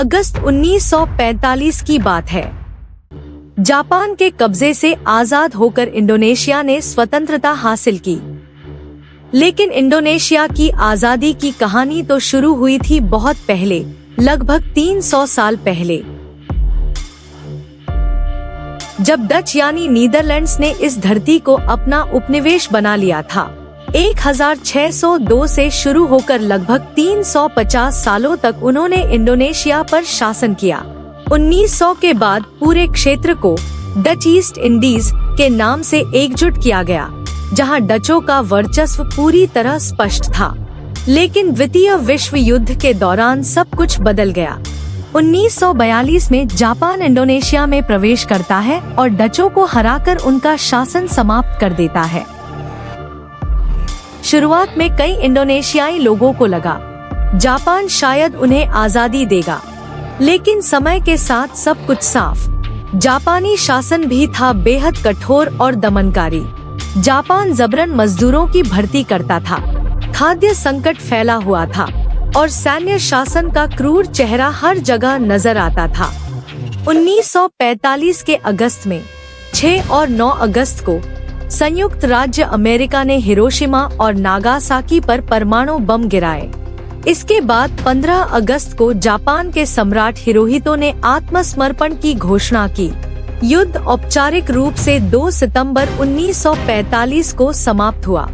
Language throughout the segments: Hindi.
अगस्त 1945 की बात है। जापान के कब्जे से आजाद होकर इंडोनेशिया ने स्वतंत्रता हासिल की। लेकिन इंडोनेशिया की आजादी की कहानी तो शुरू हुई थी बहुत पहले, लगभग 300 साल पहले, जब डच यानी नीदरलैंड्स ने इस धरती को अपना उपनिवेश बना लिया था। 1602 से शुरू होकर लगभग 350 सालों तक उन्होंने इंडोनेशिया पर शासन किया। 1900 के बाद पूरे क्षेत्र को डच ईस्ट इंडीज के नाम से एकजुट किया गया, जहां डचों का वर्चस्व पूरी तरह स्पष्ट था। लेकिन द्वितीय विश्व युद्ध के दौरान सब कुछ बदल गया। 1942 में जापान इंडोनेशिया में प्रवेश करता है और डचों को हराकर उनका शासन समाप्त कर देता है। शुरुआत में कई इंडोनेशियाई लोगों को लगा जापान शायद उन्हें आजादी देगा, लेकिन समय के साथ सब कुछ साफ। जापानी शासन भी था बेहद कठोर और दमनकारी। जापान जबरन मजदूरों की भर्ती करता था, खाद्य संकट फैला हुआ था और सैन्य शासन का क्रूर चेहरा हर जगह नजर आता था। 1945 के अगस्त में 6 और 9 अगस्त को संयुक्त राज्य अमेरिका ने हिरोशिमा और नागासाकी पर परमाणु बम गिराए। इसके बाद 15 अगस्त को जापान के सम्राट हिरोहितो ने आत्मसमर्पण की घोषणा की। युद्ध औपचारिक रूप से 2 सितंबर 1945 को समाप्त हुआ।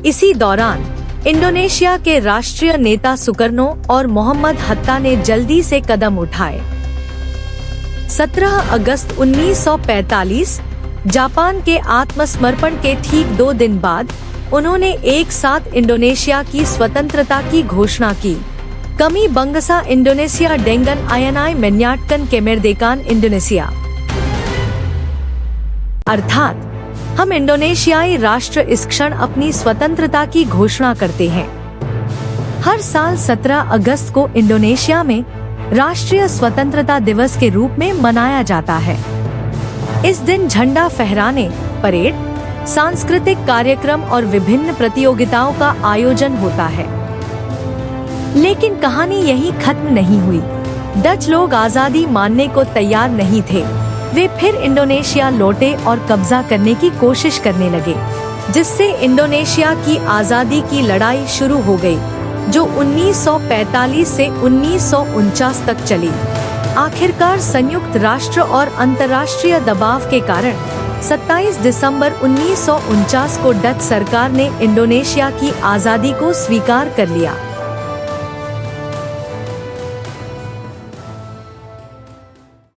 इसी दौरान इंडोनेशिया के राष्ट्रीय नेता सुकर्नो और मोहम्मद हत्ता ने जल्दी से कदम उठाए। 17 अगस्त 1945 जापान के आत्मसमर्पण के ठीक 2 दिन बाद उन्होंने एक साथ इंडोनेशिया की स्वतंत्रता की घोषणा की। कमी बंगसा इंडोनेशिया डेंगन आयनाई मेन्याटकन केमेरदेकान इंडोनेशिया, अर्थात हम इंडोनेशियाई राष्ट्र इस क्षण अपनी स्वतंत्रता की घोषणा करते हैं। हर साल 17 अगस्त को इंडोनेशिया में राष्ट्रीय स्वतंत्रता दिवस के रूप में मनाया जाता है। इस दिन झंडा फहराने, परेड, सांस्कृतिक कार्यक्रम और विभिन्न प्रतियोगिताओं का आयोजन होता है। लेकिन कहानी यहीं खत्म नहीं हुई। डच लोग आजादी मानने को तैयार नहीं थे। वे फिर इंडोनेशिया लौटे और कब्जा करने की कोशिश करने लगे, जिससे इंडोनेशिया की आजादी की लड़ाई शुरू हो गई, जो 1945 से 1949 तक चली। आखिरकार संयुक्त राष्ट्र और अंतर्राष्ट्रीय दबाव के कारण 27 दिसंबर 1949 को डच सरकार ने इंडोनेशिया की आजादी को स्वीकार कर लिया।